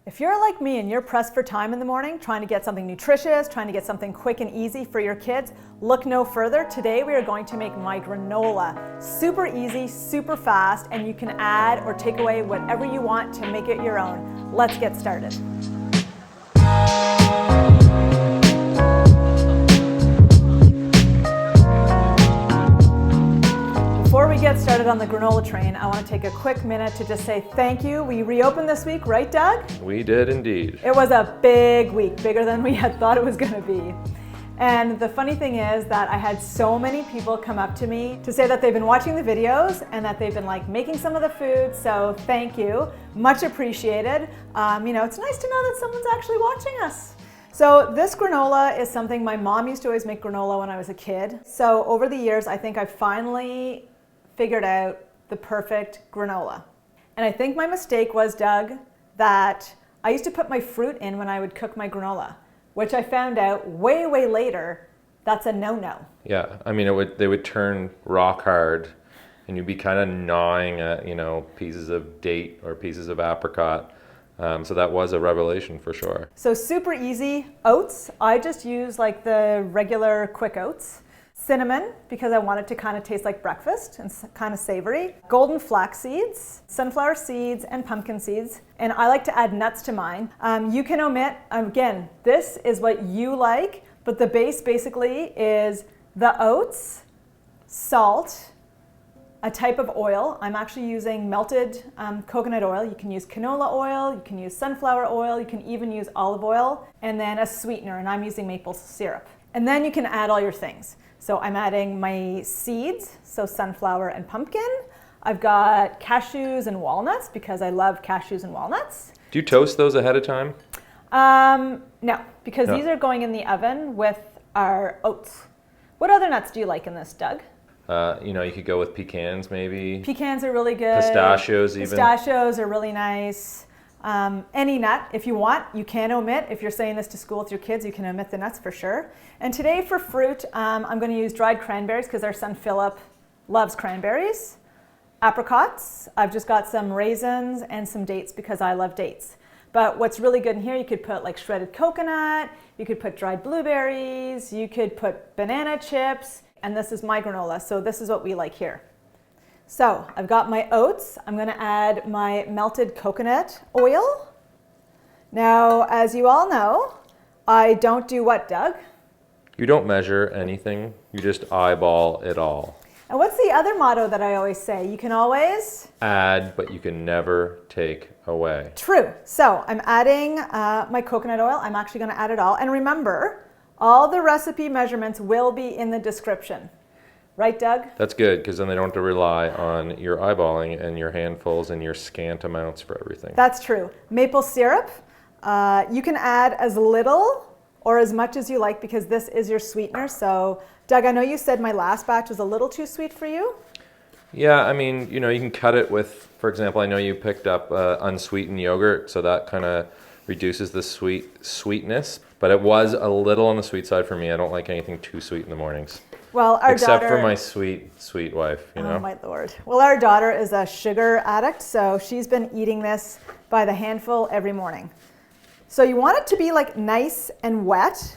If you're like me and you're pressed for time in the morning, trying to get something nutritious, trying to get something quick and easy for your kids, look no further. Today we are going to make my granola. Super easy, super fast, and you can add or take away whatever you want to make it your own. Let's get started. Before we get started on the granola train, I want to take a quick minute to just say thank you. We reopened this week, right, Doug? We did indeed. It was a big week, bigger than we had thought it was going to be. And the funny thing is that I had so many people come up to me to say that they've been watching the videos and that they've been making some of the food. So thank you, much appreciated. It's nice to know that someone's actually watching us. So this granola is something my mom used to always make granola when I was a kid. So over the years, I think I finally figured out the perfect granola. And I think my mistake was, Doug, that I used to put my fruit in when I would cook my granola, which I found out way, way later, that's a no-no. Yeah, I mean, they would turn rock hard and you'd be kind of gnawing at, pieces of date or pieces of apricot. So that was a revelation for sure. So super easy. Oats, I just use the regular quick oats. Cinnamon, because I want it to kind of taste like breakfast and kind of savory. Golden flax seeds, sunflower seeds, and pumpkin seeds. And I like to add nuts to mine. You can omit, again, this is what you like, but the base basically is the oats, salt, a type of oil. I'm actually using melted coconut oil. You can use canola oil, you can use sunflower oil, you can even use olive oil, and then a sweetener, and I'm using maple syrup. And then you can add all your things. So I'm adding my seeds, so sunflower and pumpkin. I've got cashews and walnuts because I love cashews and walnuts. Do you toast those ahead of time? No, because these are going in the oven with our oats. What other nuts do you like in this, Doug? You could go with pecans maybe. Pecans are really good. Pistachios even. Pistachios are really nice. Any nut, if you want, you can omit. If you're saying this to school with your kids, you can omit the nuts for sure. And today for fruit, I'm going to use dried cranberries because our son Philip loves cranberries. Apricots, I've just got some raisins and some dates because I love dates. But what's really good in here, you could put shredded coconut, you could put dried blueberries, you could put banana chips, and this is my granola, so this is what we like here. So I've got my oats. I'm going to add my melted coconut oil. Now, as you all know, I don't do what, Doug? You don't measure anything. You just eyeball it all. And what's the other motto that I always say? You can always add, but you can never take away. True. So I'm adding my coconut oil. I'm actually going to add it all. And remember, all the recipe measurements will be in the description. Right, Doug? That's good, because then they don't have to rely on your eyeballing and your handfuls and your scant amounts for everything. That's true. Maple syrup, you can add as little or as much as you like because this is your sweetener. So, Doug, I know you said my last batch was a little too sweet for you. Yeah, I mean, you can cut it with, for example, I know you picked up unsweetened yogurt, so that kind of reduces the sweetness. But it was a little on the sweet side for me. I don't like anything too sweet in the mornings. Well, our Except daughter, for my sweet wife, Oh my Lord. Well, our daughter is a sugar addict, so she's been eating this by the handful every morning. So you want it to be nice and wet.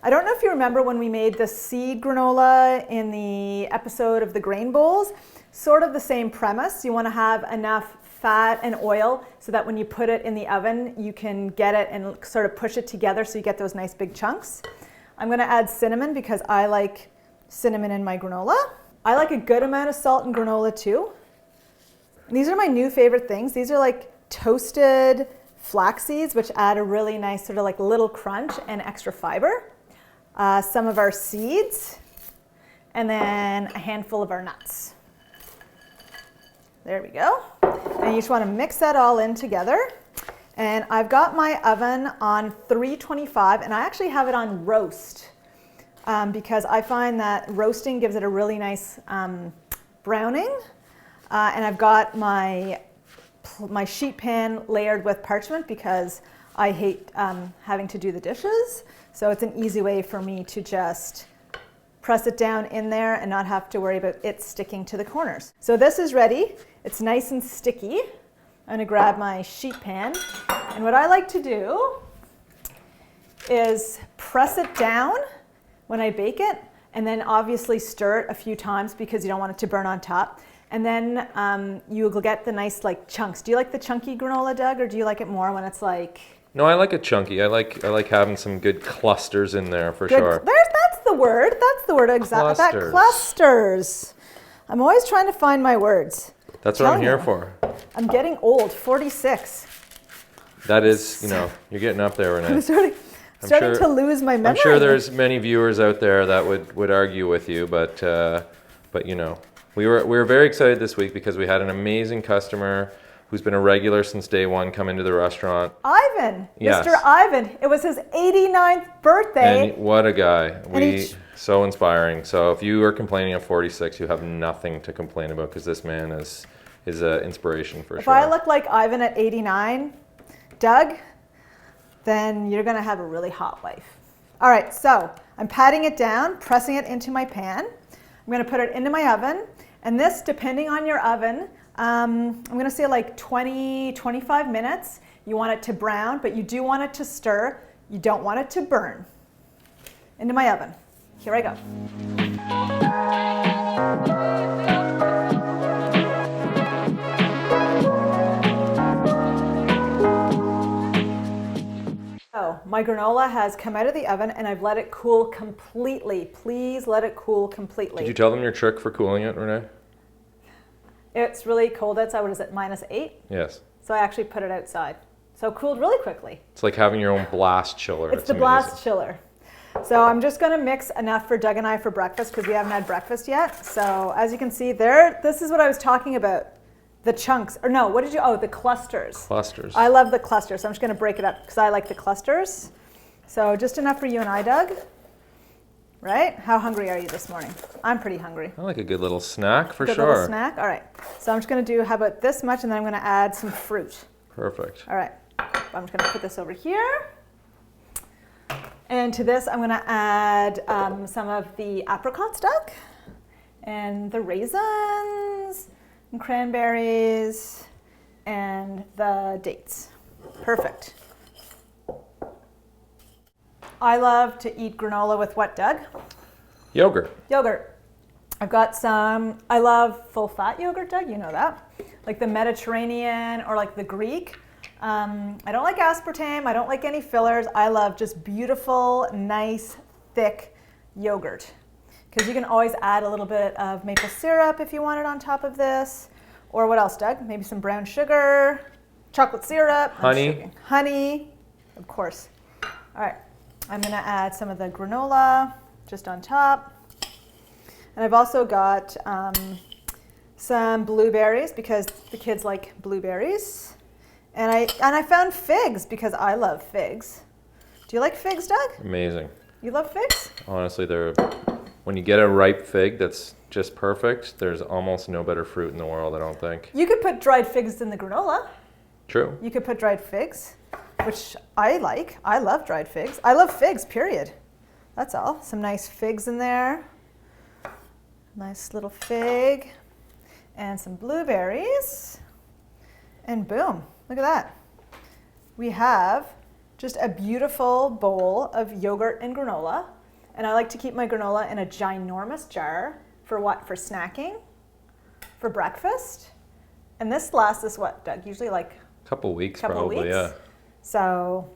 I don't know if you remember when we made the seed granola in the episode of the grain bowls, sort of the same premise. You want to have enough fat and oil so that when you put it in the oven, you can get it and sort of push it together so you get those nice big chunks. I'm going to add cinnamon because I like cinnamon in my granola. I like a good amount of salt in granola too. These are my new favorite things. These are toasted flax seeds, which add a really nice sort of little crunch and extra fiber. Some of our seeds, and then a handful of our nuts. There we go. And you just want to mix that all in together. And I've got my oven on 325, and I actually have it on roast. Because I find that roasting gives it a really nice browning. And I've got my sheet pan layered with parchment because I hate having to do the dishes. So it's an easy way for me to just press it down in there and not have to worry about it sticking to the corners. So this is ready. It's nice and sticky. I'm gonna grab my sheet pan. And what I like to do is press it down when I bake it, and then obviously stir it a few times because you don't want it to burn on top. And then you'll get the nice like chunks. Do you like the chunky granola, Doug, or do you like it more when it's like... No, I like it chunky. I like having some good clusters in there for sure. That's the word. That's the word exactly. That clusters. I'm always trying to find my words. That's what I'm here for. I'm getting old, 46. That is, you're getting up there, Renee. I'm starting to lose my memory. I'm sure there's many viewers out there that would argue with you, but we were very excited this week because we had an amazing customer who's been a regular since day one come into the restaurant. Ivan, yes. Mr. Ivan. It was his 89th birthday. And what a guy. So inspiring. So if you are complaining at 46, you have nothing to complain about because this man is an inspiration for sure. If I look like Ivan at 89, Doug, then you're gonna have a really hot wife. All right, so I'm patting it down, pressing it into my pan. I'm gonna put it into my oven. And this, depending on your oven, I'm gonna say like 20, 25 minutes. You want it to brown, but you do want it to stir. You don't want it to burn. Into my oven. Here I go. So my granola has come out of the oven and I've let it cool completely. Please let it cool completely. Did you tell them your trick for cooling it, Renee? It's really cold outside. What is it, -8? Yes. So I actually put it outside. So it cooled really quickly. It's like having your own blast chiller. It's the blast chiller. So I'm just gonna mix enough for Doug and I for breakfast because we haven't had breakfast yet. So as you can see there, this is what I was talking about. The chunks, or no, what did you, the clusters. Clusters. I love the clusters, so I'm just gonna break it up because I like the clusters. So just enough for you and I, Doug. Right? How hungry are you this morning? I'm pretty hungry. I like a good little snack for sure. Good little snack? All right. So I'm just going to do, how about this much, and then I'm going to add some fruit. Perfect. All right. I'm just going to put this over here. And to this, I'm going to add some of the apricots, Doug, and the raisins, and cranberries, and the dates. Perfect. I love to eat granola with what, Doug? Yogurt. Yogurt. I've got some, I love full fat yogurt, Doug, you know that. Like the Mediterranean or like the Greek. I don't like aspartame, I don't like any fillers. I love just beautiful, nice, thick yogurt. Because you can always add a little bit of maple syrup if you want it on top of this. Or what else, Doug? Maybe some brown sugar, chocolate syrup. Honey. Honey, of course. All right. I'm gonna add some of the granola just on top. And I've also got some blueberries because the kids like blueberries. And I found figs because I love figs. Do you like figs, Doug? Amazing. You love figs? Honestly, when you get a ripe fig that's just perfect, there's almost no better fruit in the world, I don't think. You could put dried figs in the granola. True. You could put dried figs, which I like. I love dried figs. I love figs, period. That's all. Some nice figs in there. Nice little fig. And some blueberries. And boom, look at that. We have just a beautiful bowl of yogurt and granola. And I like to keep my granola in a ginormous jar for what? For snacking, for breakfast. And this lasts us what, Doug? Usually like couple weeks, couple probably, weeks. Yeah. So,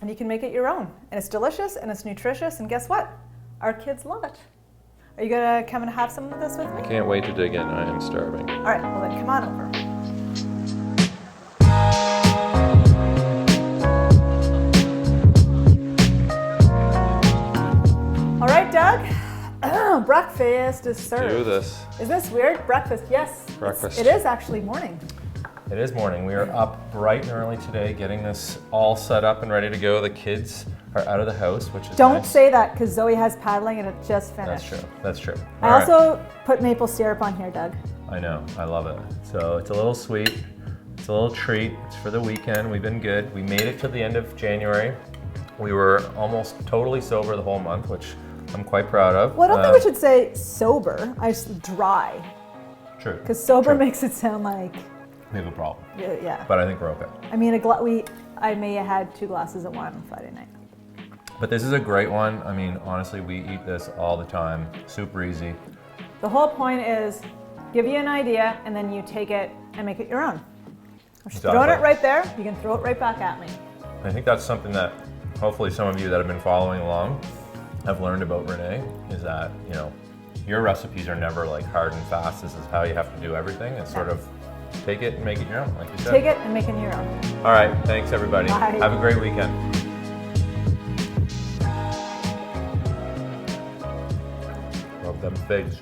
and you can make it your own. And it's delicious and it's nutritious. And guess what? Our kids love it. Are you gonna come and have some of this with me? I can't wait to dig in. I am starving. All right, well then come on over. All right, Doug. Breakfast is served. Do this. Isn't this weird? Breakfast, yes. Breakfast. It is actually morning. It is morning. We are up bright and early today, getting this all set up and ready to go. The kids are out of the house, which is Don't nice. say that because Zoe has paddling and it just finished. That's true. That's true. I also put maple syrup on here, Doug. I know. I love it. So it's a little sweet. It's a little treat. It's for the weekend. We've been good. We made it to the end of January. We were almost totally sober the whole month, which I'm quite proud of. Well, I don't think we should say sober. I just dry. True. Because sober True. makes it sound like we have a problem. Yeah. But I think we're okay. I mean, I may have had 2 glasses of wine on Friday night. But this is a great one. I mean, honestly, we eat this all the time. Super easy. The whole point is give you an idea and then you take it and make it your own. I'm just throwing it right there. You can throw it right back at me. I think that's something that hopefully some of you that have been following along have learned about Renee, is that, you know, your recipes are never like hard and fast. This is how you have to do everything. It's sort of take it and make it your own, like you said. Take it and make it your own. All right, thanks everybody. Bye. Have a great weekend. Love them figs.